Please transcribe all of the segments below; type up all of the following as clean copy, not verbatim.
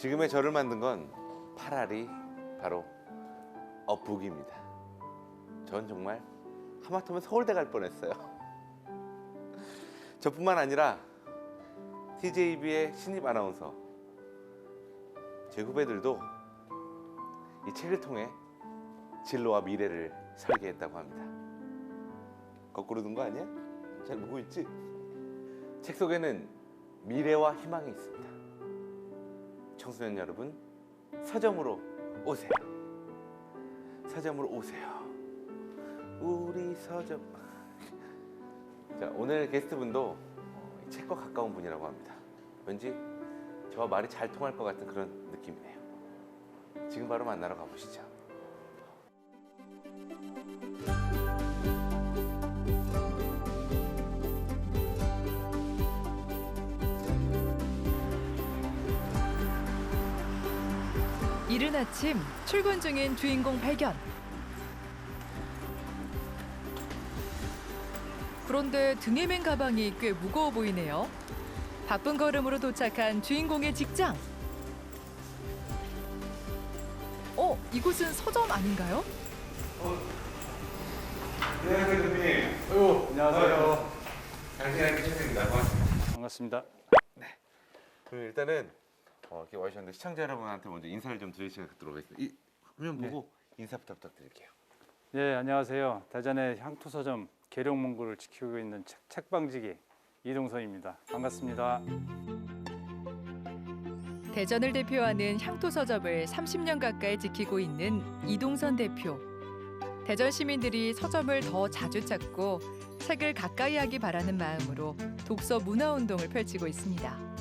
지금의 저를 만든 건 파라리 바로 어북입니다. 전 정말 하마터면 서울대 갈 뻔했어요. 저뿐만 아니라 TJB의 신입 아나운서 제 후배들도 이 책을 통해 진로와 미래를 설계했다고 합니다. 거꾸로 둔 거 아니야? 잘 보고 있지? 책 속에는 미래와 희망이 있습니다. 청소년 여러분, 서점으로 오세요. 서점으로 오세요. 우리 서점. 자, 오늘 게스트분도 이 책과 가까운 분이라고 합니다. 왠지 저와 말이 잘 통할 것 같은 그런 느낌이네요. 지금 바로 만나러 가보시죠. 이른 아침 출근 중인 주인공 발견. 그런데 등에 맨 가방이 꽤 무거워 보이네요. 바쁜 걸음으로 도착한 주인공의 직장. 이곳은 서점 아닌가요? 안녕하세요, 대표님. 아이고, 안녕하세요. 당신의 최선입니다. 고맙습니다. 반갑습니다. 그럼 일단은 이렇게 와주셨는데 시청자 여러분한테 먼저 인사를 좀 드릴 시간 갖도록 하겠습니다. 이 화면 보고 인사부터 부탁드릴게요. 네, 안녕하세요. 대전의 향토서점 계룡문구를 지키고 있는 책방지기 이동선입니다. 반갑습니다. 대전을 대표하는 향토서점을 30년 가까이 지키고 있는 이동선 대표. 대전 시민들이 서점을 더 자주 찾고 책을 가까이 하기 바라는 마음으로 독서 문화 운동을 펼치고 있습니다.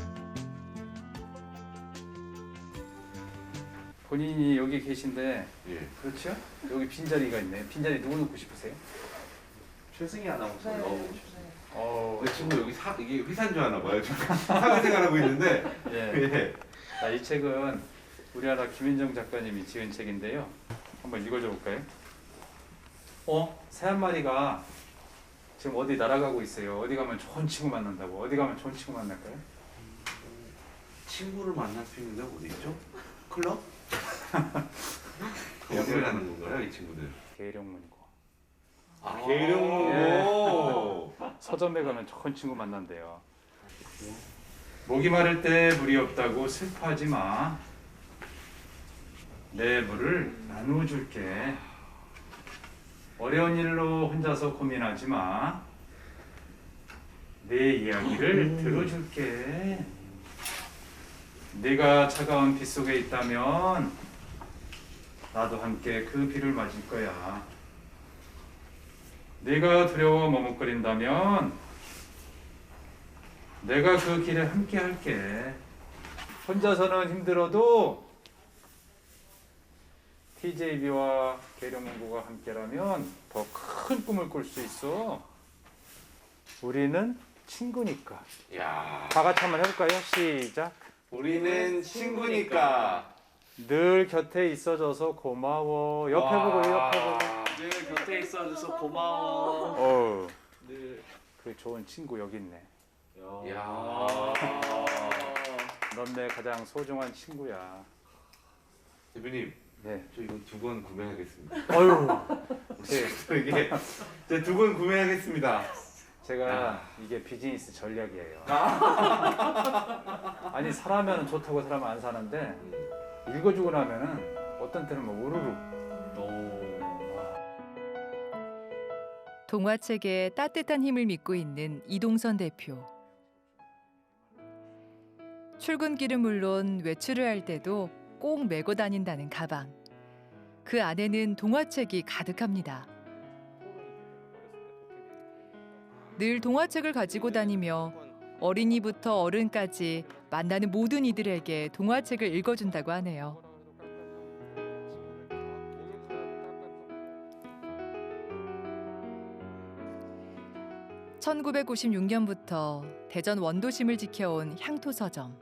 본인이 여기 계신데 예. 그렇죠? 여기 빈자리가 있네. 빈자리 누구 놓고 싶으세요? 최승희 아나운서 넣어보고 싶어요. 어, 친구 여기 이게 회사인 줄 아나 봐요. 지금 사회생활하고 있는데. 예. 예. 자, 이 책은 우리나라 김윤정 작가님이 지은 책인데요. 한번 읽어줘 볼까요? 새 한 마리가 지금 어디 날아가고 있어요. 어디 가면 좋은 친구 만난다고. 어디 가면 좋은 친구 만날까요? 친구를 만날 수 있는 데가 어디 있죠? 클럽? 어디를 가는 건가요, 이 친구들? 계룡문고. 계룡문고. 서점에 가면 좋은 친구 만난대요. 목이 마를 때 물이 없다고 슬퍼하지 마. 내 물을 나누어줄게. 어려운 일로 혼자서 고민하지 마. 내 이야기를 들어줄게. 네가 차가운 비 속에 있다면 나도 함께 그 비를 맞을 거야. 네가 두려워 머뭇거린다면 내가 그 길에 함께 할게. 혼자서는 힘들어도 TJB와 계룡문구가 함께라면 더 큰 꿈을 꿀 수 있어. 우리는 친구니까. 야, 다 같이 한번 해볼까요? 시작. 우리는 친구니까. 늘 곁에 있어줘서 고마워. 옆에 와. 보고 옆에 보고. 늘 곁에 있어줘서 고마워. 늘. 그 좋은 친구 여기 있네. 야. 넌 내 가장 소중한 친구야. 대표님, 네. 저 이거 2권 구매하겠습니다. 어휴. 이게 제 2권 구매하겠습니다. 제가 이게 비즈니스 전략이에요. 아니 사라면 좋다고 사람은 안 사는데 읽어주고 나면은 어떤 때는 뭐 우르르. 동화책에 따뜻한 힘을 믿고 있는 이동선 대표. 출근길은 물론 외출을 할 때도 꼭 메고 다닌다는 가방. 그 안에는 동화책이 가득합니다. 늘 동화책을 가지고 다니며 어린이부터 어른까지 만나는 모든 이들에게 동화책을 읽어준다고 하네요. (1996년부터) 대전 원도심을 지켜온 향토서점.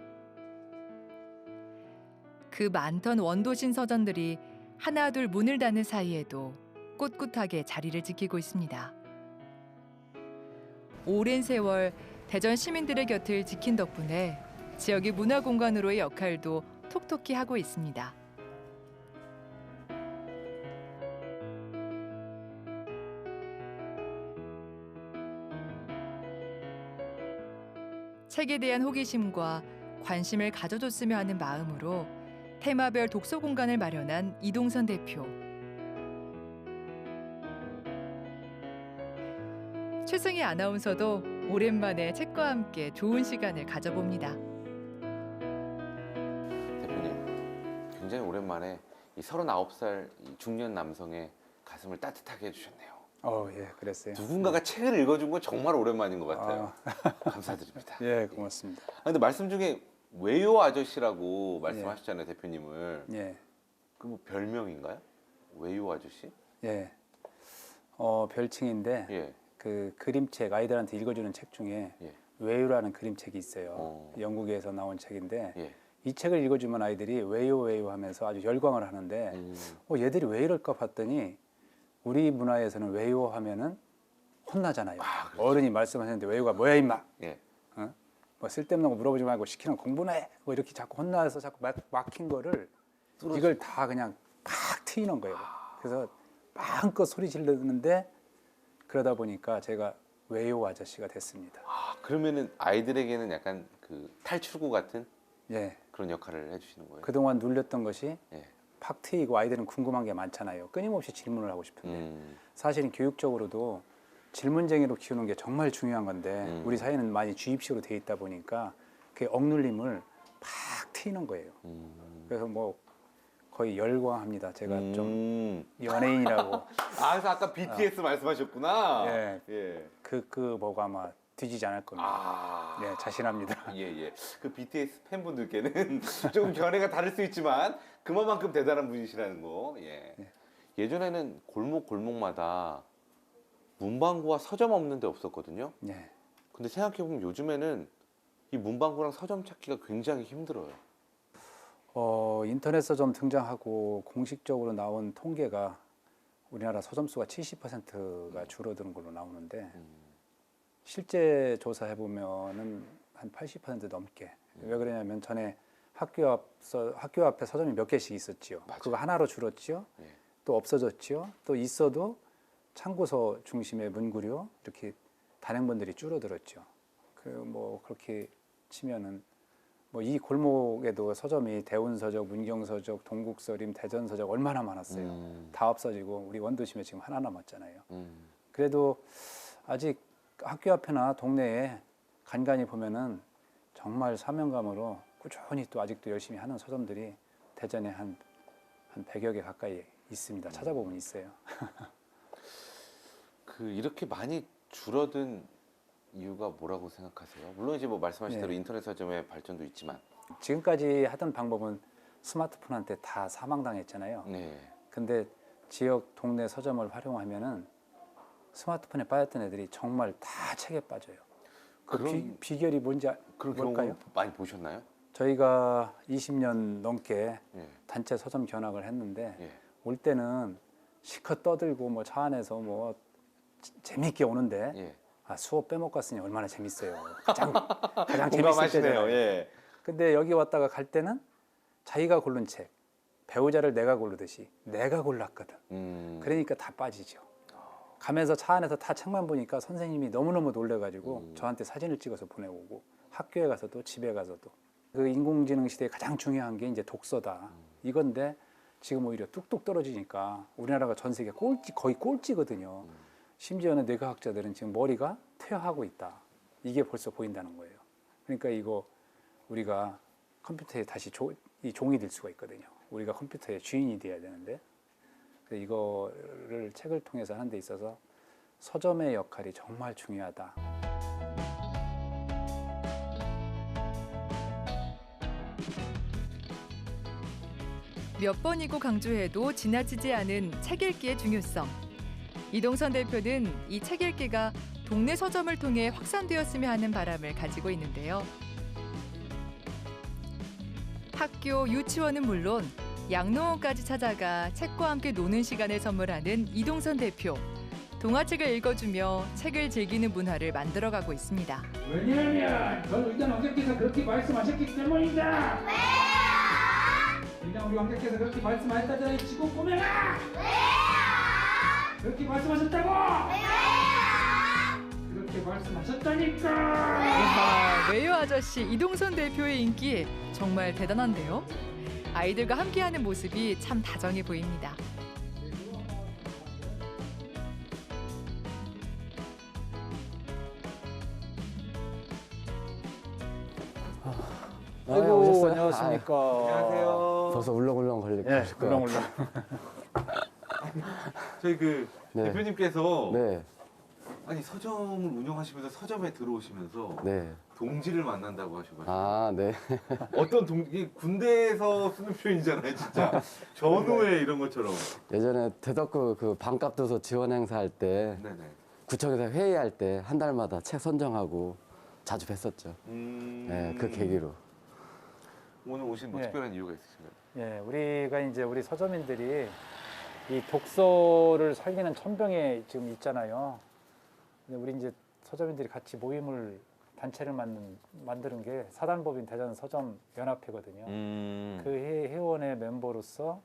그 많던 원도심 서점들이 하나둘 문을 닫는 사이에도 꿋꿋하게 자리를 지키고 있습니다. 오랜 세월 대전 시민들의 곁을 지킨 덕분에 지역의 문화공간으로의 역할도 톡톡히 하고 있습니다. 책에 대한 호기심과 관심을 가져줬으면 하는 마음으로 테마별 독서 공간을 마련한 이동선 대표. 최승희 아나운서도 오랜만에 책과 함께 좋은 시간을 가져봅니다. 대표님, 굉장히 오랜만에 이 39살 이 중년 남성의 가슴을 따뜻하게 해주셨네요. 예, 그랬어요. 누군가가 책을 읽어준 건 정말 오랜만인 것 같아요. 감사드립니다. 예, 고맙습니다. 근데 말씀 중에 외요 아저씨라고 말씀하셨잖아요, 대표님을. 예, 그 뭐 별명인가요? 외요 아저씨? 예. 별칭인데 예. 그 그림책 아이들한테 읽어주는 책 중에 예. 외유라는 그림책이 있어요. 영국에서 나온 책인데 예. 이 책을 읽어주면 아이들이 외유 하면서 아주 열광을 하는데 얘들이 왜 이럴까 봤더니 우리 문화에서는 외유 하면은 혼나잖아요. 그렇죠. 어른이 말씀하셨는데 외유가 뭐야 임마? 예. 뭐 쓸데없는 거 물어보지 말고 시키는 공부나 해. 뭐 이렇게 자꾸 혼나서 자꾸 막힌 거를 이걸 다 그냥 팍 트이는 거예요. 그래서 마음껏 소리 지르는데 그러다 보니까 제가 외요 아저씨가 됐습니다. 그러면은 아이들에게는 약간 그 탈출구 같은 예. 그런 역할을 해주시는 거예요? 그동안 눌렸던 것이 예. 팍 트이고 아이들은 궁금한 게 많잖아요. 끊임없이 질문을 하고 싶은데 사실은 교육적으로도 질문쟁이로 키우는 게 정말 중요한 건데 우리 사회는 많이 주입식으로 돼 있다 보니까 그 억눌림을 팍 트이는 거예요. 그래서 뭐 거의 열광합니다. 제가 좀 연예인이라고 그래서 아까 BTS 말씀하셨구나. 예. 예. 그 뭐가 아마 뒤지지 않을 겁니다. 네, 자신합니다. 예. 그 BTS 팬분들께는 조금 견해가 다를 수 있지만 그만큼 대단한 분이시라는 거. 예. 예. 예전에는 골목마다 문방구와 서점 없는 데 없었거든요. 네. 근데 생각해보면 요즘에는 이 문방구랑 서점 찾기가 굉장히 힘들어요. 인터넷 서점 등장하고 공식적으로 나온 통계가 우리나라 서점 수가 70%가 줄어드는 걸로 나오는데 실제 조사해 보면은 한 80% 넘게. 왜 그러냐면 전에 학교 앞에 서점이 몇 개씩 있었지요. 맞아요. 그거 하나로 줄었지요. 예. 또 없어졌지요. 또 있어도 참고서 중심의 문구류 이렇게 단행본들이 줄어들었죠. 뭐 그렇게 치면은 뭐 이 골목에도 서점이 대운서적, 문경서적, 동국서림, 대전서적 얼마나 많았어요. 다 없어지고 우리 원도심에 지금 하나 남았잖아요. 그래도 아직 학교 앞이나 동네에 간간히 보면은 정말 사명감으로 꾸준히 또 아직도 열심히 하는 서점들이 대전에 한 100여 개 가까이 있습니다. 찾아보면 있어요. 이렇게 많이 줄어든 이유가 뭐라고 생각하세요? 물론 이제 뭐 말씀하신 대로 인터넷 서점의 발전도 있지만 지금까지 하던 방법은 스마트폰한테 다 사망당했잖아요. 네. 근데 지역 동네 서점을 활용하면은 스마트폰에 빠졌던 애들이 정말 다 책에 빠져요. 비결이 뭔지 그런 뭘까요? 경우 많이 보셨나요? 저희가 20년 넘게 예. 단체 서점 견학을 했는데 예. 올 때는 실컷 떠들고 뭐 차 안에서 뭐 재미있게 오는데 예. 수업 빼먹고 갔으니 얼마나 재밌어요. 가장 재밌을 공감하시네요. 때잖아요. 예. 근데 여기 왔다가 갈 때는 자기가 고른 책, 배우자를 내가 고르듯이 내가 골랐거든. 그러니까 다 빠지죠. 가면서 차 안에서 다 책만 보니까 선생님이 너무너무 놀래가지고 저한테 사진을 찍어서 보내오고 학교에 가서도 집에 가서도 그 인공지능 시대에 가장 중요한 게 이제 독서다. 이건데 지금 오히려 뚝뚝 떨어지니까 우리나라가 전 세계 거의 꼴찌거든요. 심지어는 뇌과학자들은 지금 머리가 퇴화하고 있다. 이게 벌써 보인다는 거예요. 그러니까 이거 우리가 컴퓨터에 다시 이 종이 될 수가 있거든요. 우리가 컴퓨터의 주인이 돼야 되는데 이거를 책을 통해서 하는 데 있어서 서점의 역할이 정말 중요하다. 몇 번이고 강조해도 지나치지 않은 책 읽기의 중요성. 이동선 대표는 이 책 읽기가 동네 서점을 통해 확산되었으면 하는 바람을 가지고 있는데요. 학교, 유치원은 물론 양로원까지 찾아가 책과 함께 노는 시간을 선물하는 이동선 대표. 동화책을 읽어주며 책을 즐기는 문화를 만들어가고 있습니다. 왜냐하면 전 의견 어저께서 그렇게 말씀하셨기 때문이다. 그냥 우리 왕께서 그렇게 말씀하셨다잖아요. 지금 꼬매라. 그렇게 말씀하셨다고. 그렇게 말씀하셨다니까. 아, 외유 아저씨 이동선 대표의 인기 정말 대단한데요. 아이들과 함께하는 모습이 참 다정해 보입니다. 아이고, 오셨어요? 안녕하십니까. 안녕하세요. 벌써 울렁울렁 걸릴 예, 것 같아요. 울렁울렁. 저희 그 네. 대표님께서 네, 아니 서점을 운영하시면서 서점에 들어오시면서 네. 동지를 만난다고 하셔가지고 아, 네. 어떤 동지 군대에서 쓰는 표현이잖아요, 진짜 전후에 이런 것처럼. 예전에 대덕구 그 반값 도서 지원 행사할 때 네네. 구청에서 회의할 때 한 달마다 책 선정하고 자주 뵀었죠. 네, 그 계기로. 오늘 오신 뭐 예. 특별한 이유가 있으신가요? 예, 우리가 이제 우리 서점인들이 이 독서를 살리는 천병에 지금 있잖아요. 근데 우리 이제 서점인들이 같이 모임을 단체를 만드는 게 사단법인 대전 서점 연합회거든요. 그 회원의 멤버로서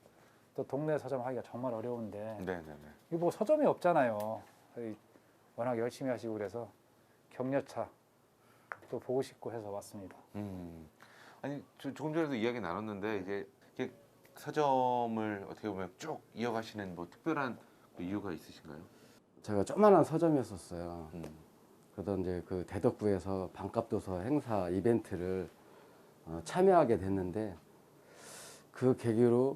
또 동네 서점 하기가 정말 어려운데 네네네. 이거 뭐 서점이 없잖아요. 워낙 열심히 하시고 그래서 격려차 또 보고 싶고 해서 왔습니다. 아니 조금 전에도 이야기 나눴는데 이제 이렇게 서점을 어떻게 보면 쭉 이어가시는 뭐 특별한 뭐 이유가 있으신가요? 제가 조그만한 서점이었었어요. 음. 그러던 이제 그 대덕구에서 반값 도서 행사 이벤트를 참여하게 됐는데 그 계기로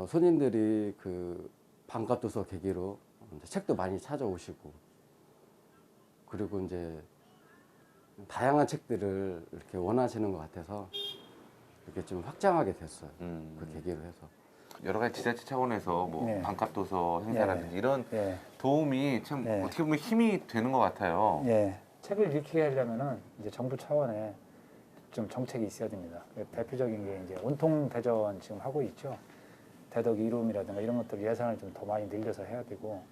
손님들이 그 반값 도서 계기로 이제 책도 많이 찾아오시고 그리고 이제 다양한 책들을 이렇게 원하시는 것 같아서 이렇게 좀 확장하게 됐어요. 그 계기로 해서. 여러 가지 지자체 차원에서 뭐 네. 반값 도서 행사라든지 이런 예. 도움이 참 네. 어떻게 보면 힘이 되는 것 같아요. 예, 책을 읽히게 하려면은 이제 정부 차원에 좀 정책이 있어야 됩니다. 대표적인 게 이제 온통 대전 지금 하고 있죠. 대덕 이룸이라든가 이런 것들 예산을 좀 더 많이 늘려서 해야 되고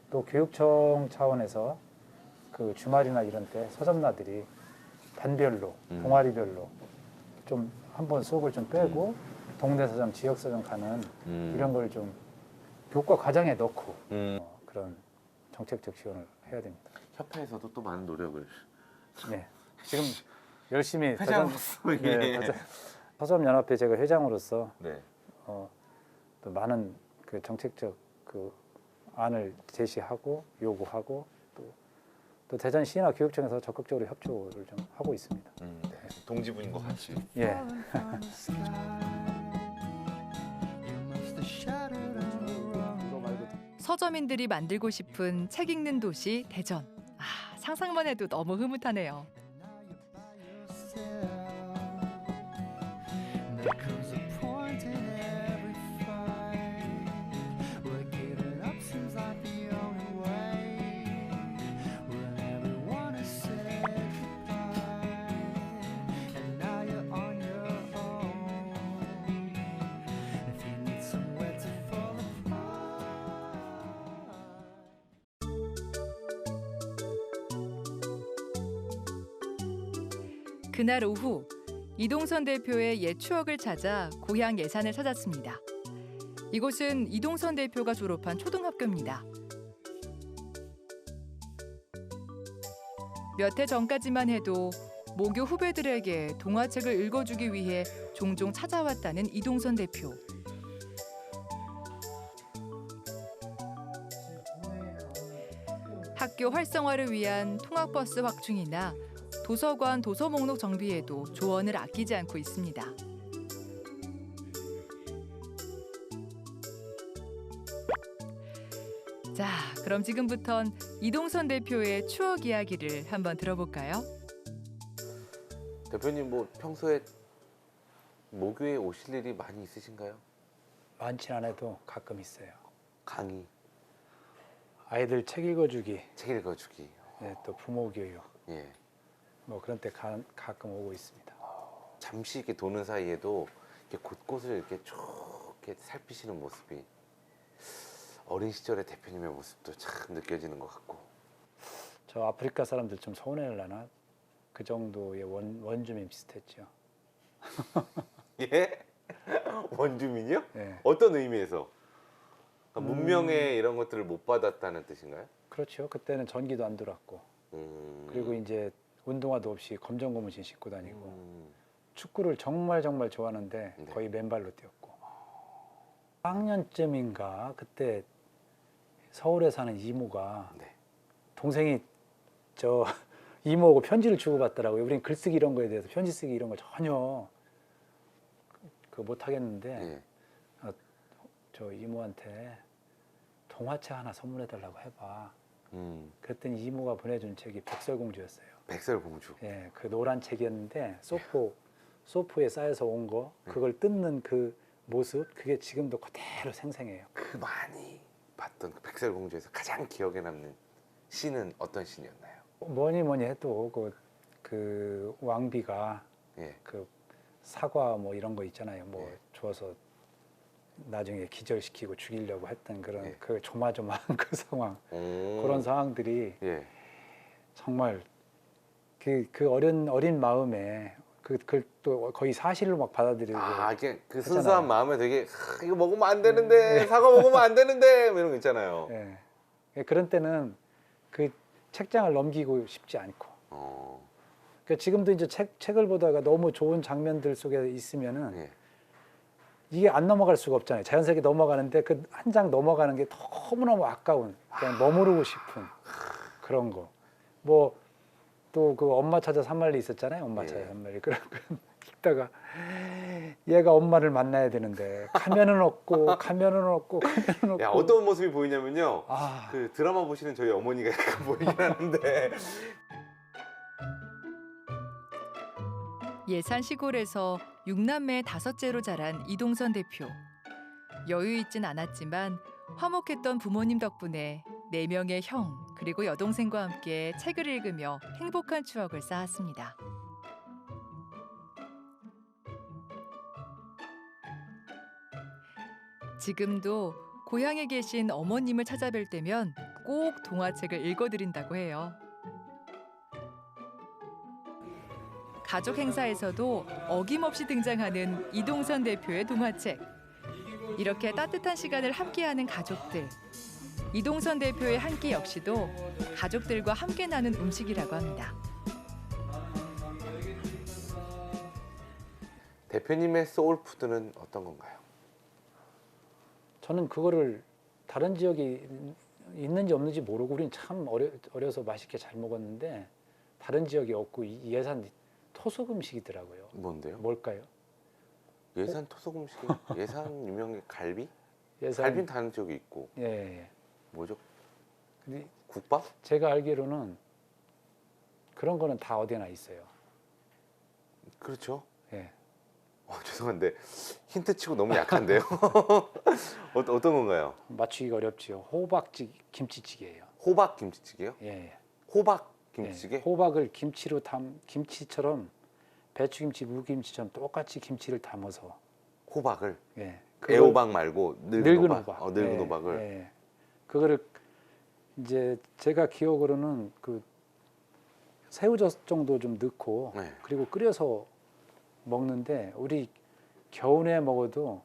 또 교육청 차원에서 그 주말이나 이런 때 서점나들이 반별로 동아리별로 좀 한번 수업을 좀 빼고 동네 서점, 지역 서점 가는 이런 걸 좀 교과 과정에 넣고 그런 정책적 지원을 해야 됩니다. 협회에서도 또 많은 노력을. 네, 지금 열심히 회장으로서 서점 연합회 제가 회장으로서 네. 또 많은 그 정책적 그 안을 제시하고 요구하고 또 대전시나 교육청에서 적극적으로 협조를 좀 하고 있습니다. 네. 동지분과 같이. 예. 서점인들이 만들고 싶은 책 읽는 도시 대전. 아, 상상만 해도 너무 흐뭇하네요. 그날 오후 이동선 대표의 옛 추억을 찾아 고향 예산을 찾았습니다. 이곳은 이동선 대표가 졸업한 초등학교입니다. 몇 해 전까지만 해도 모교 후배들에게 동화책을 읽어주기 위해 종종 찾아왔다는 이동선 대표. 학교 활성화를 위한 통학버스 확충이나 도서관 도서 목록 정비에도 조언을 아끼지 않고 있습니다. 자, 그럼 지금부턴 이동선 대표의 추억 이야기를 한번 들어볼까요? 대표님 뭐 평소에 모교에 오실 일이 많이 있으신가요? 많지 않아도 가끔 있어요. 강의, 아이들 책 읽어주기, 책 읽어주기. 네, 또 부모 교육 예. 뭐 그런 때 가끔 오고 있습니다. 잠시 이렇게 도는 사이에도 이렇게 곳곳을 이렇게 쭉 이렇게 살피시는 모습이 어린 시절의 대표님의 모습도 참 느껴지는 것 같고. 저 아프리카 사람들 좀 서운해하려나? 그 정도의 원주민 비슷했죠. 예? 원주민이요? 예. 어떤 의미에서? 그러니까 문명의 이런 것들을 못 받았다는 뜻인가요? 그렇죠. 그때는 전기도 안 들어왔고 그리고 이제 운동화도 없이 검정 고무신 신고 다니고 축구를 정말 정말 좋아하는데 네. 거의 맨발로 뛰었고 4학년쯤인가 그때 서울에 사는 이모가 네. 동생이 저 이모하고 편지를 주고받더라고요. 우린 글쓰기 이런 거에 대해서 편지 쓰기 이런 거 전혀 그 못 하겠는데 예. 저 이모한테 동화책 하나 선물해 달라고 해봐. 음, 그랬더니 이모가 보내준 책이 백설공주였어요. 백설공주. 예, 그 노란 책이었는데 소프에 쌓여서 온 거 그걸 뜯는 그 모습 그게 지금도 그대로 생생해요. 그 많이 봤던 그 백설공주에서 가장 기억에 남는 씬은 어떤 씬이었나요? 뭐니 해도 그 왕비가 예. 그 사과 뭐 이런 거 있잖아요. 뭐 예. 주어서 나중에 기절시키고 죽이려고 했던 그런 예. 그 조마조마한 그 상황 오. 그런 상황들이 예. 정말 그 어린 마음에 그걸 또 거의 사실로 막 받아들이고 아, 이게 그 하잖아요. 순수한 마음에 되게 이거 먹으면 안 되는데 사과 먹으면 안 되는데 뭐 이런 거 있잖아요. 예. 그런 때는 그 책장을 넘기고 싶지 않고 그러니까 지금도 이제 책을 보다가 너무 좋은 장면들 속에 있으면은 예. 이게 안 넘어갈 수가 없잖아요. 자연스럽게 넘어가는데 그 한 장 넘어가는 게 너무너무 아까운 그냥 머무르고 싶은 그런 거. 뭐 또 그 엄마 찾아 산말리 있었잖아요. 엄마 찾아 예. 산말리. 그런 거 읽다가 얘가 엄마를 만나야 되는데 가면은 없고 가면은 없고 가면은 없고. 야, 어떤 모습이 보이냐면요. 아, 그 드라마 보시는 저희 어머니가 약간 보이긴 하는데 예산 시골에서 6남매 5째로 자란 이동선 대표. 여유 있진 않았지만 화목했던 부모님 덕분에 4명의 형 그리고 여동생과 함께 책을 읽으며 행복한 추억을 쌓았습니다. 지금도 고향에 계신 어머님을 찾아뵐 때면 꼭 동화책을 읽어드린다고 해요. 가족 행사에서도 어김없이 등장하는 이동선 대표의 동화책. 이렇게 따뜻한 시간을 함께하는 가족들. 이동선 대표의 한 끼 역시도 가족들과 함께 나눈 음식이라고 합니다. 대표님의 소울푸드는 어떤 건가요? 저는 그거를 다른 지역에 있는지 없는지 모르고 우린 참 어려서 맛있게 잘 먹었는데 다른 지역에 없고 이 예산 토속 음식이더라고요. 뭔데요? 뭘까요? 예산 토속 음식이 예산 유명한 갈비? 예산 갈비는 다른 지역에 있고 예. 뭐죠? 근데 국밥? 제가 알기로는 그런 거는 다 어디나 있어요. 그렇죠. 예. 죄송한데 힌트 치고 너무 약한데요. 어떤 건가요? 맞추기가 어렵지요. 호박찌 김치찌개예요. 호박 김치찌개요? 예. 호박 김치찌개? 예. 호박을 김치로 김치처럼 배추김치, 무김치처럼 똑같이 김치를 담아서 호박을 예. 애호박 말고 늙은 호박. 늙은 예, 호박을. 예. 그거를 이제 제가 기억으로는 그 새우젓 정도 좀 넣고 네. 그리고 끓여서 먹는데 우리 겨우내 먹어도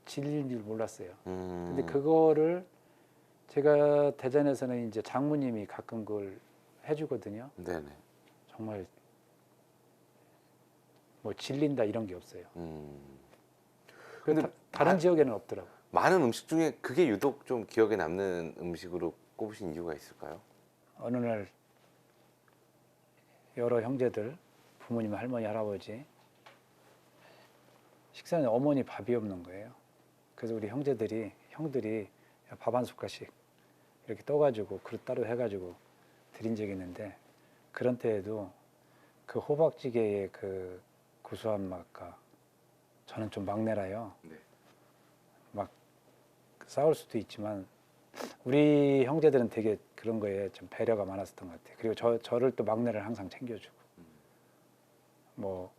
질린 줄 몰랐어요. 근데 그거를 제가 대전에서는 이제 장모님이 가끔 그걸 해주거든요. 네네. 정말 뭐 질린다 이런 게 없어요. 근데 다른 지역에는 없더라고. 많은 음식 중에 그게 유독 좀 기억에 남는 음식으로 꼽으신 이유가 있을까요? 어느 날 여러 형제들, 부모님, 할머니, 할아버지 식사는 어머니 밥이 없는 거예요. 그래서 우리 형들이 밥 한 숟갈씩 이렇게 떠가지고 그릇 따로 해가지고 드린 적이 있는데 그런 때에도 그 호박찌개의 그 구수한 맛과 저는 좀 막내라요. 네. 막 싸울 수도 있지만 우리 형제들은 되게 그런 거에 좀 배려가 많았었던 것 같아요. 그리고 저를 또 막내를 항상 챙겨주고 뭐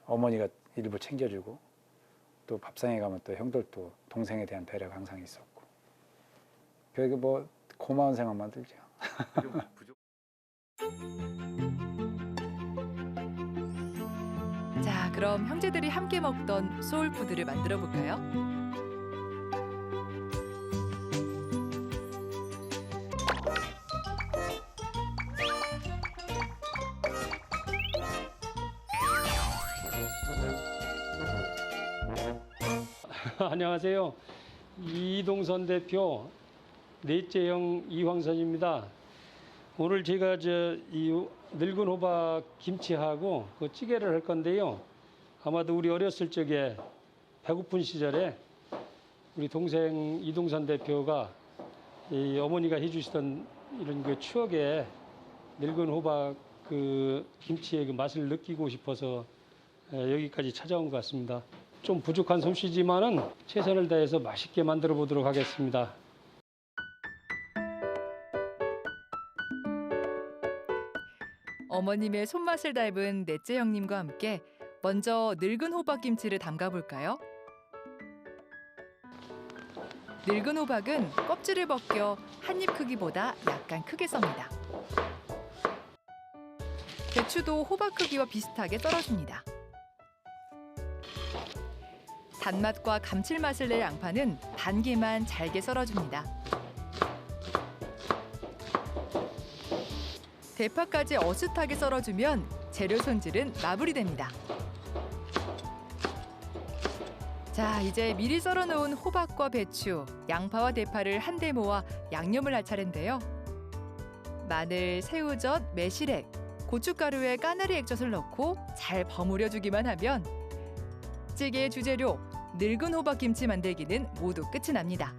어머니가 일부 챙겨주고 또 밥상에 가면 또 형들도 동생에 대한 배려가 항상 있었고 그게 뭐 고마운 생각만 들죠. 자, 그럼 예전처럼 형제들이 함께 먹던 소울푸드를 만들어 볼까요? 안녕하세요. 이동선 대표 넷째형 이황선입니다. 오늘 제가 이 늙은 호박 김치하고 그 찌개를 할 건데요. 아마도 우리 어렸을 적에 배고픈 시절에 우리 동생 이동선 대표가 이 어머니가 해주시던 이런 그 추억의 늙은 호박 그 김치의 그 맛을 느끼고 싶어서 여기까지 찾아온 것 같습니다. 좀 부족한 솜씨지만은 최선을 다해서 맛있게 만들어 보도록 하겠습니다. 어머님의 손맛을 닮은 넷째 형님과 함께 먼저 늙은 호박김치를 담가 볼까요? 늙은 호박은 껍질을 벗겨 한 입 크기보다 약간 크게 썹니다. 배추도 호박 크기와 비슷하게 썰어줍니다. 단맛과 감칠맛을 낼 양파는 반 개만 잘게 썰어줍니다. 대파까지 어슷하게 썰어주면 재료 손질은 마무리됩니다. 자, 이제 미리 썰어놓은 호박과 배추, 양파와 대파를 한데 모아 양념을 할 차례인데요. 마늘, 새우젓, 매실액, 고춧가루에 까나리 액젓을 넣고 잘 버무려주기만 하면 찌개의 주재료 늙은 호박김치 만들기는 모두 끝이 납니다.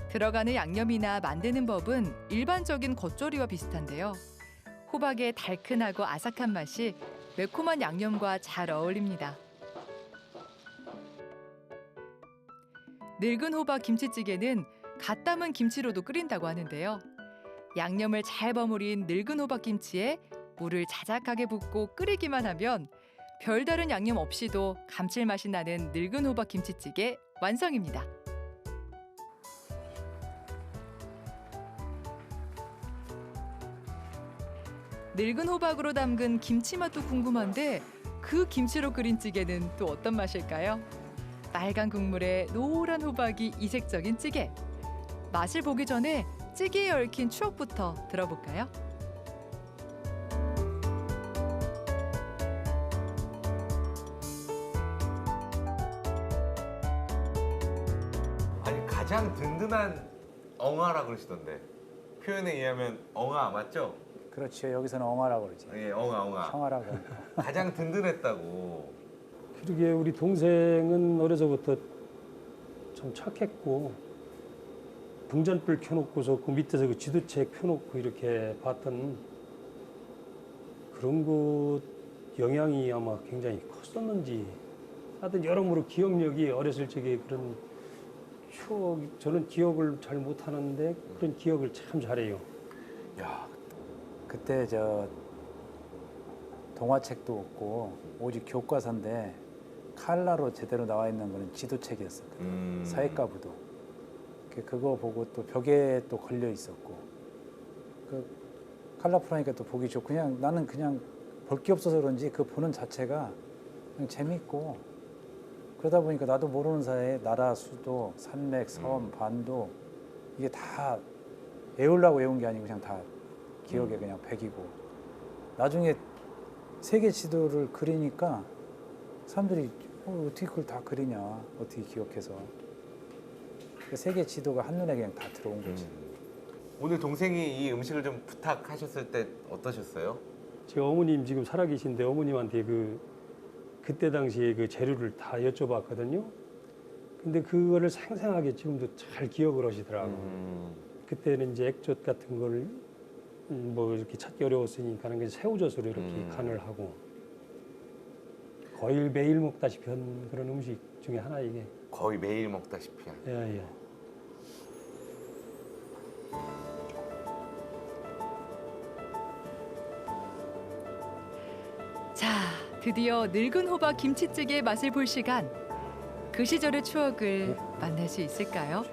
들어가는 양념이나 만드는 법은 일반적인 겉절이와 비슷한데요. 호박의 달큰하고 아삭한 맛이 매콤한 양념과 잘 어울립니다. 늙은 호박 김치찌개는 갓 담은 김치로도 끓인다고 하는데요. 양념을 잘 버무린 늙은 호박 김치에 물을 자작하게 붓고 끓이기만 하면 별다른 양념 없이도 감칠맛이 나는 늙은 호박 김치찌개 완성입니다. 늙은 호박으로 담근 김치 맛도 궁금한데 그 김치로 끓인 찌개는 또 어떤 맛일까요? 빨간 국물에 노란 호박이 이색적인 찌개. 맛을 보기 전에 찌개에 얽힌 추억부터 들어볼까요? 아니 가장 든든한 엉아라 그러시던데 표현에 의하면 엉아 맞죠? 그렇죠. 여기서는 엉아라고 그러지. 예, 엉아. 청아라고 하니까. 가장 든든했다고. 그러게 우리 동생은 어려서부터 참 착했고 등잔불 켜놓고서 그 밑에서 그 지도책 펴놓고 이렇게 봤던 그런 것 영향이 아마 굉장히 컸었는지 하여튼 여러모로 기억력이 어렸을 적에 그런 추억 저는 기억을 잘 못하는데 그런 기억을 참 잘해요. 야, 그때 동화책도 없고 오직 교과서인데 칼라로 제대로 나와 있는 거는 지도책이었었거든요. 사회과부도. 그거 보고 또 벽에 또 걸려 있었고 그 칼라프라니까 또 보기 좋고 나는 그냥 볼 게 없어서 그런지 그 보는 자체가 그냥 재밌고 그러다 보니까 나도 모르는 사이에 나라, 수도, 산맥, 섬, 반도 이게 다 외우려고 외운 게 아니고 그냥 다 기억에 그냥 배기고 나중에 세계 지도를 그리니까 사람들이 어떻게 그걸 다 그리냐 어떻게 기억해서 세계 지도가 한눈에 그냥 다 들어온 거지. 오늘 동생이 이 음식을 좀 부탁하셨을 때 어떠셨어요? 제 어머님 지금 살아계신데 어머님한테 그때 당시에 그 재료를 다 여쭤봤거든요. 근데 그거를 생생하게 지금도 잘 기억을 하시더라고. 그때는 이제 액젓 같은 걸 뭐 이렇게 찾기 어려웠으니까 새우젓으로 이렇게 간을 하고 거의 매일 먹다시피 한 그런 음식 중에 하나 이게. 거의 매일 먹다시피 한. 예. 자, 드디어 늙은 호박 김치찌개의 맛을 볼 시간. 그 시절의 추억을 만날 수 있을까요?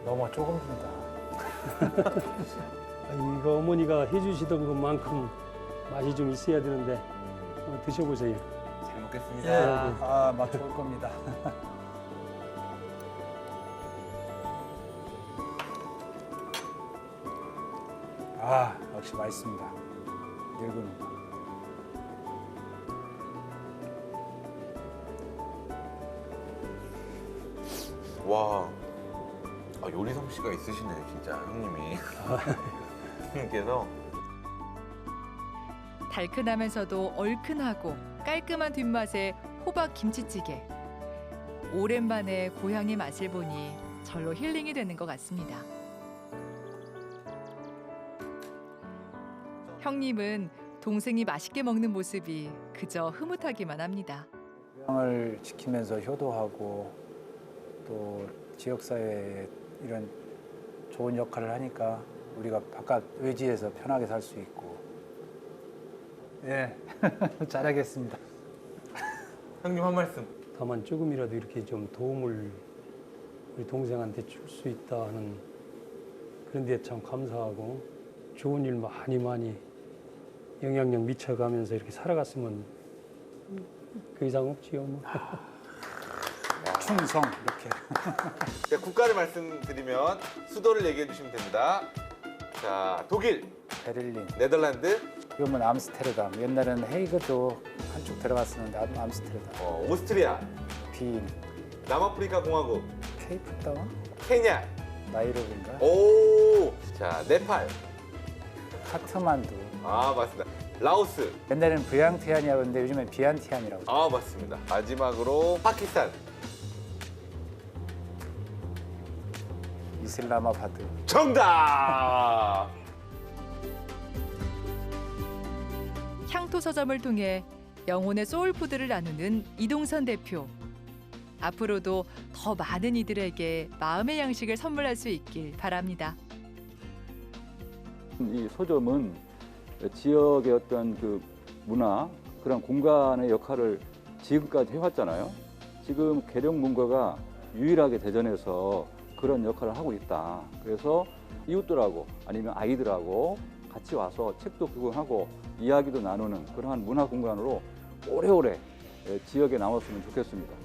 너무 조금 준다. 이거 어머니가 해주시던 것만큼 맛이 좀 있어야 되는데 드셔보세요. 잘 예. 먹겠습니다. 맛 좋을 겁니다. 역시 맛있습니다. 늙은 호박. 와, 요리 솜씨가 있으시네 진짜 형님이. 형님께서 달큰하면서도 얼큰하고 깔끔한 뒷맛의 호박 김치찌개. 오랜만에 고향의 맛을 보니 절로 힐링이 되는 것 같습니다. 형님은 동생이 맛있게 먹는 모습이 그저 흐뭇하기만 합니다. 고향을 지키면서 효도하고 또 지역사회에 이런 좋은 역할을 하니까 우리가 바깥 외지에서 편하게 살 수 있고. 예, 잘하겠습니다. 형님 한 말씀. 다만 조금이라도 이렇게 좀 도움을 우리 동생한테 줄 수 있다는 그런 데 참 감사하고 좋은 일 많이 영향력 미쳐가면서 이렇게 살아갔으면 그 이상 없지요. 뭐. 충성 이렇게. 자, 국가를 말씀드리면 수도를 얘기해 주시면 됩니다. 자, 독일, 베를린. 네덜란드, 지금은 암스테르담. 옛날에는 헤이그도 한쪽 들어갔었는데 암스테르담. 오스트리아, 빈. 남아프리카 공화국, 케이프타운? 케냐. 나이로비인가? 오, 자, 네팔. 카트만두. 맞습니다. 라오스. 옛날에는 브양티안이라고 했는데 요즘엔 비안티안이라고. 맞습니다. 마지막으로 파키스탄. 이슬라마바드. 정답. 향토 서점을 통해 영혼의 소울푸드를 나누는 이동선 대표. 앞으로도 더 많은 이들에게 마음의 양식을 선물할 수 있길 바랍니다. 이 서점은 지역의 어떤 그 문화, 그런 공간의 역할을 지금까지 해왔잖아요. 지금 계룡 문과가 유일하게 대전에서 그런 역할을 하고 있다. 그래서 이웃들하고 아니면 아이들하고 같이 와서 책도 구경하고 이야기도 나누는 그러한 문화 공간으로 오래오래 지역에 남았으면 좋겠습니다.